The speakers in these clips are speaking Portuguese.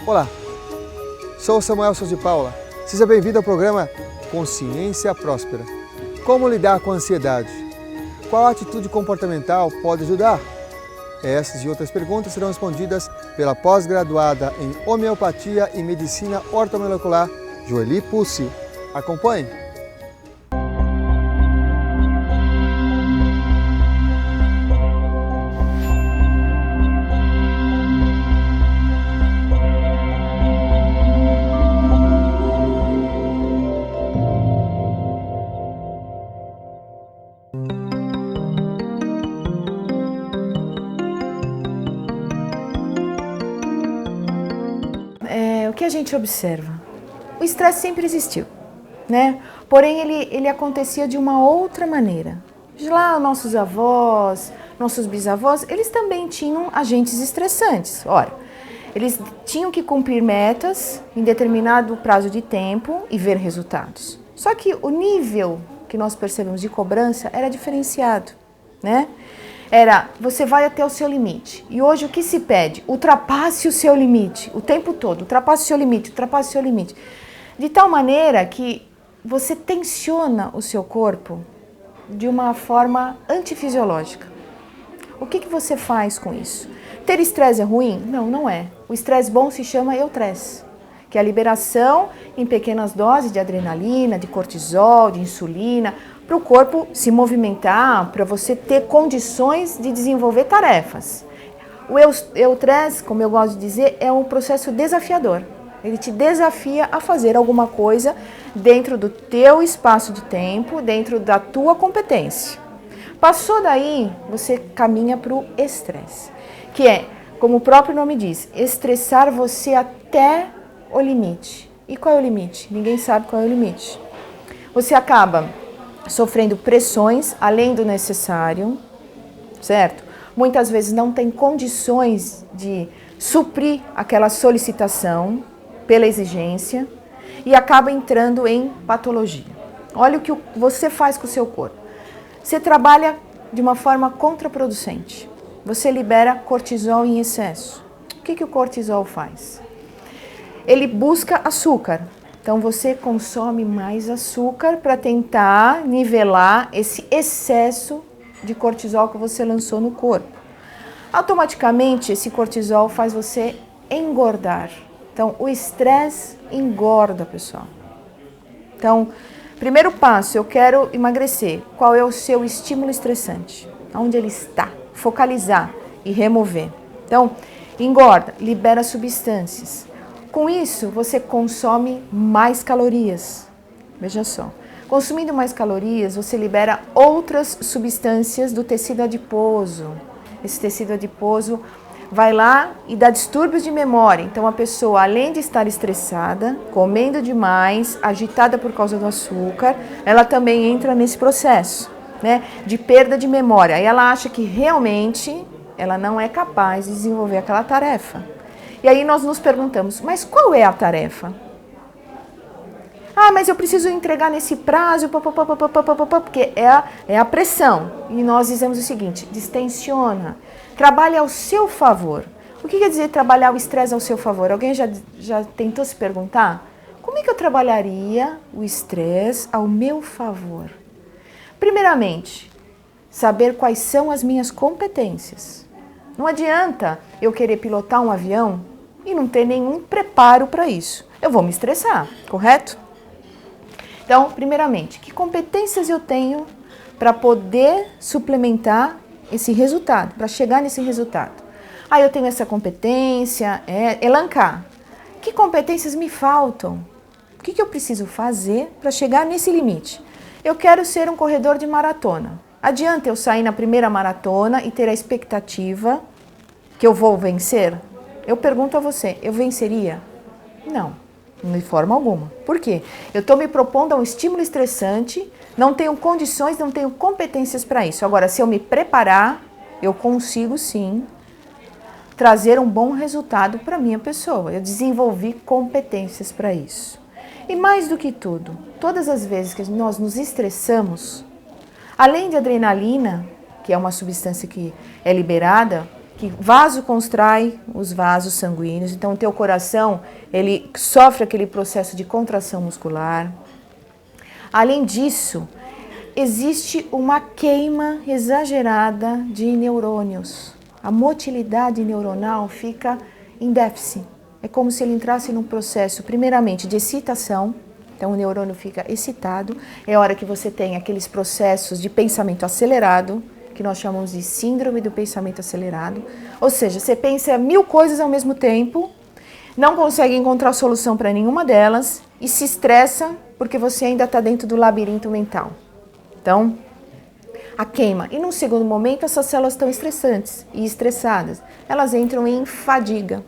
Olá, sou Samuel Souza de Paula. Seja bem-vindo ao programa Consciência Próspera. Como lidar com a ansiedade? Qual atitude comportamental pode ajudar? Essas e outras perguntas serão respondidas pela pós-graduada em Homeopatia e Medicina Ortomolecular, Joeli Pussi. Acompanhe! O que a gente observa? O estresse sempre existiu, né? Porém, ele acontecia de uma outra maneira. Lá, nossos avós, nossos bisavós, eles também tinham agentes estressantes. Ora, eles tinham que cumprir metas em determinado prazo de tempo e ver resultados. Só que o nível que nós percebemos de cobrança era diferenciado, né? Era, você vai até o seu limite. E hoje o que se pede? Ultrapasse o seu limite, o tempo todo. Ultrapasse o seu limite, ultrapasse o seu limite. De tal maneira que você tensiona o seu corpo de uma forma antifisiológica. O que você faz com isso? Ter estresse é ruim? Não, não é. O estresse bom se chama eutresse, que é a liberação em pequenas doses de adrenalina, de cortisol, de insulina, para o corpo se movimentar, para você ter condições de desenvolver tarefas. O eutresse, como eu gosto de dizer, é um processo desafiador. Ele te desafia a fazer alguma coisa dentro do teu espaço de tempo, dentro da tua competência. Passou daí, você caminha para o estresse, que é, como o próprio nome diz, estressar você até o limite. E qual é o limite? Ninguém sabe qual é o limite. Você acaba sofrendo pressões além do necessário, certo? Muitas vezes não tem condições de suprir aquela solicitação pela exigência e acaba entrando em patologia. Olha o que você faz com o seu corpo. Você trabalha de uma forma contraproducente. Você libera cortisol em excesso. O que o cortisol faz? Ele busca açúcar. Então você consome mais açúcar para tentar nivelar esse excesso de cortisol que você lançou no corpo. Automaticamente esse cortisol faz você engordar. Então o estresse engorda, pessoal. Então, primeiro passo, eu quero emagrecer. Qual é o seu estímulo estressante? Onde ele está? Focalizar e remover. Então, engorda, libera substâncias. Com isso, você consome mais calorias. Veja só. Consumindo mais calorias, você libera outras substâncias do tecido adiposo. Esse tecido adiposo vai lá e dá distúrbios de memória. Então, a pessoa, além de estar estressada, comendo demais, agitada por causa do açúcar, ela também entra nesse processo, né, de perda de memória. E ela acha que realmente ela não é capaz de desenvolver aquela tarefa. E aí nós nos perguntamos, mas qual é a tarefa? Ah, mas eu preciso entregar nesse prazo, porque é a pressão. E nós dizemos o seguinte, distensiona, trabalhe ao seu favor. O que quer dizer trabalhar o estresse ao seu favor? Alguém já tentou se perguntar? Como é que eu trabalharia o estresse ao meu favor? Primeiramente, saber quais são as minhas competências. Não adianta eu querer pilotar um avião e não ter nenhum preparo para isso. Eu vou me estressar, correto? Então, primeiramente, que competências eu tenho para poder suplementar esse resultado, para chegar nesse resultado? Ah, eu tenho essa competência, elencar. Que competências me faltam? O que eu preciso fazer para chegar nesse limite? Eu quero ser um corredor de maratona. Adianta eu sair na primeira maratona e ter a expectativa que eu vou vencer? Eu pergunto a você, eu venceria? Não, de forma alguma. Por quê? Eu estou me propondo a um estímulo estressante, não tenho condições, não tenho competências para isso. Agora, se eu me preparar, eu consigo sim trazer um bom resultado para a minha pessoa. Eu desenvolvi competências para isso. E mais do que tudo, todas as vezes que nós nos estressamos, além de adrenalina, que é uma substância que é liberada que vasoconstrai os vasos sanguíneos. Então, o teu coração, ele sofre aquele processo de contração muscular. Além disso, existe uma queima exagerada de neurônios. A motilidade neuronal fica em déficit. É como se ele entrasse num processo, primeiramente, de excitação. Então, o neurônio fica excitado. É a hora que você tem aqueles processos de pensamento acelerado, que nós chamamos de síndrome do pensamento acelerado. Ou seja, você pensa 1000 coisas ao mesmo tempo, não consegue encontrar solução para nenhuma delas e se estressa porque você ainda está dentro do labirinto mental. Então, a queima. E num segundo momento, essas células estão estressantes e estressadas. Elas entram em fadiga,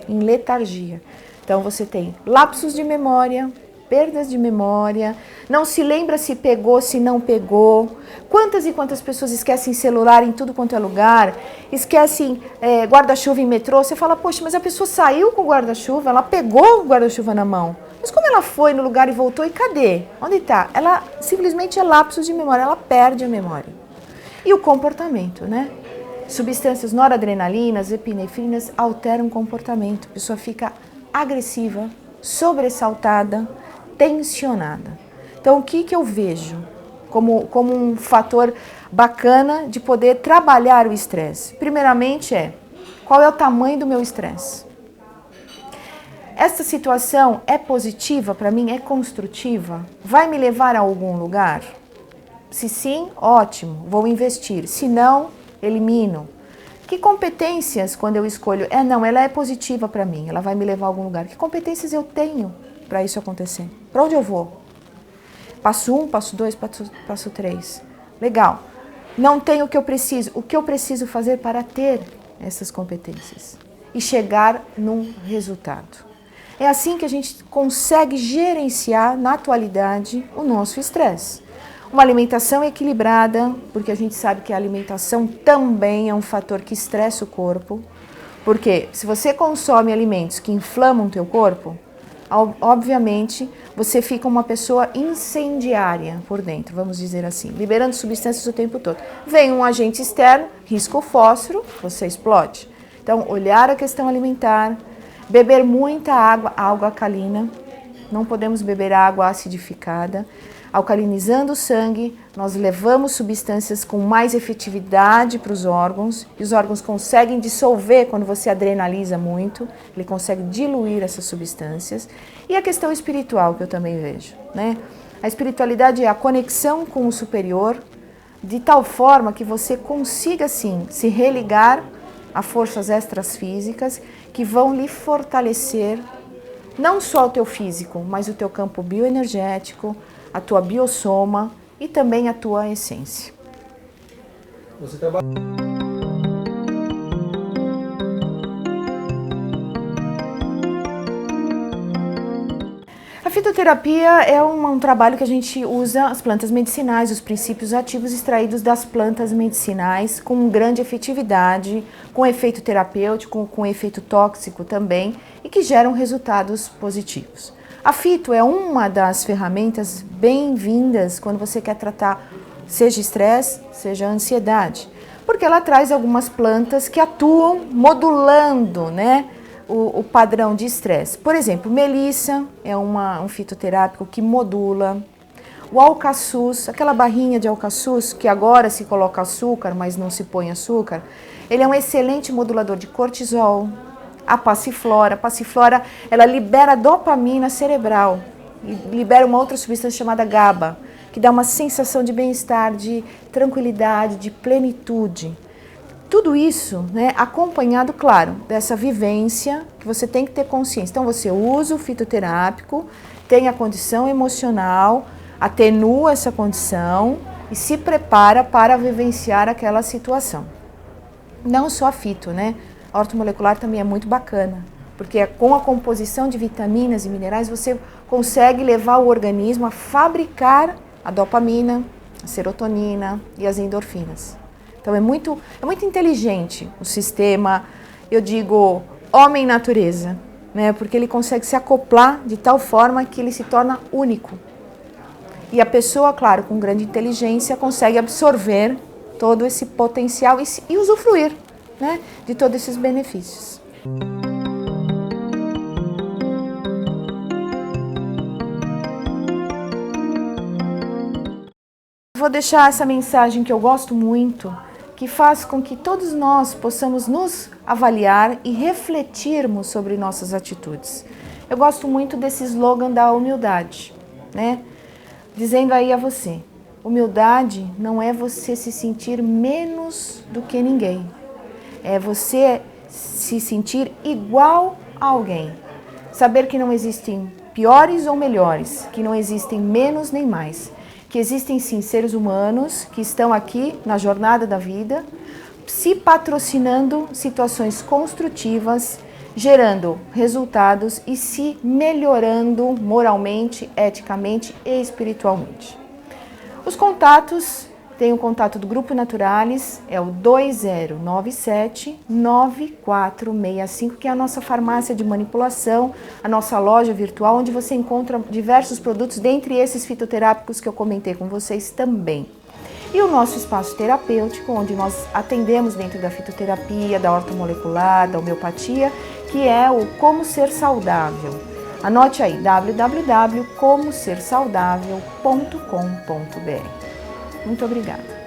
em letargia. Então, você tem lapsos de memória, perdas de memória, não se lembra se pegou, se não pegou. Quantas e quantas pessoas esquecem celular em tudo quanto é lugar, esquecem guarda-chuva em metrô. Você fala, poxa, mas a pessoa saiu com o guarda-chuva, ela pegou o guarda-chuva na mão. Mas como ela foi no lugar e voltou, e cadê? Onde está? Ela simplesmente é lapsos de memória, ela perde a memória. E o comportamento, né? Substâncias noradrenalinas, epinefrinas alteram o comportamento. A pessoa fica agressiva, sobressaltada, tensionada. Então, o que eu vejo como um fator bacana de poder trabalhar o estresse? Primeiramente qual é o tamanho do meu estresse? Esta situação é positiva para mim? É construtiva? Vai me levar a algum lugar? Se sim, ótimo, vou investir. Se não, elimino. Que competências, quando eu escolho, não, ela é positiva para mim, ela vai me levar a algum lugar. Que competências eu tenho para isso acontecer? Para onde eu vou? Passo 1, passo 2, passo 3. Legal. Não tenho o que eu preciso. O que eu preciso fazer para ter essas competências? E chegar num resultado. É assim que a gente consegue gerenciar, na atualidade, o nosso estresse. Uma alimentação equilibrada, porque a gente sabe que a alimentação também é um fator que estressa o corpo. Porque se você consome alimentos que inflamam o teu corpo, obviamente você fica uma pessoa incendiária por dentro, vamos dizer assim, liberando substâncias o tempo todo. Vem um agente externo, risca o fósforo, você explode. Então, olhar a questão alimentar, beber muita água alcalina, não podemos beber água acidificada. Alcalinizando o sangue, nós levamos substâncias com mais efetividade para os órgãos, e os órgãos conseguem dissolver quando você adrenaliza muito, ele consegue diluir essas substâncias. E a questão espiritual, que eu também vejo, né? A espiritualidade é a conexão com o superior, de tal forma que você consiga, sim, se religar a forças extrafísicas que vão lhe fortalecer, não só o teu físico, mas o teu campo bioenergético, a tua biossoma e também a tua essência. Você trabalha... A fitoterapia é um trabalho que a gente usa as plantas medicinais, os princípios ativos extraídos das plantas medicinais com grande efetividade, com efeito terapêutico, com efeito tóxico também e que geram resultados positivos. A fito é uma das ferramentas bem-vindas quando você quer tratar seja estresse, seja ansiedade, porque ela traz algumas plantas que atuam modulando, né, o padrão de estresse. Por exemplo, melissa é um fitoterápico que modula. O alcaçuz, aquela barrinha de alcaçuz que agora se coloca açúcar, mas não se põe açúcar, ele é um excelente modulador de cortisol. A passiflora, ela libera dopamina cerebral e libera uma outra substância chamada GABA, que dá uma sensação de bem-estar, de tranquilidade, de plenitude. Tudo isso, né, acompanhado, claro, dessa vivência que você tem que ter consciência. Então você usa o fitoterápico, tem a condição emocional, atenua essa condição e se prepara para vivenciar aquela situação. Não só a fito, né? A ortomolecular também é muito bacana, porque com a composição de vitaminas e minerais você consegue levar o organismo a fabricar a dopamina, a serotonina e as endorfinas. Então é muito inteligente o sistema, eu digo, homem-natureza, né? Porque ele consegue se acoplar de tal forma que ele se torna único. E a pessoa, claro, com grande inteligência, consegue absorver todo esse potencial e usufruir né, de todos esses benefícios. Vou deixar essa mensagem que eu gosto muito, que faz com que todos nós possamos nos avaliar e refletirmos sobre nossas atitudes. Eu gosto muito desse slogan da humildade, né? Dizendo aí a você, humildade não é você se sentir menos do que ninguém, é você se sentir igual a alguém. Saber que não existem piores ou melhores, que não existem menos nem mais, que existem sim seres humanos que estão aqui na jornada da vida, se patrocinando situações construtivas, gerando resultados e se melhorando moralmente, eticamente e espiritualmente. Os contatos, tem o contato do Grupo Naturalis, é o 2097-9465, que é a nossa farmácia de manipulação, a nossa loja virtual, onde você encontra diversos produtos, dentre esses fitoterápicos que eu comentei com vocês também. E o nosso espaço terapêutico, onde nós atendemos dentro da fitoterapia, da ortomolecular, da homeopatia, que é o Como Ser Saudável. Anote aí, www.comosersaudável.com.br. Muito obrigada.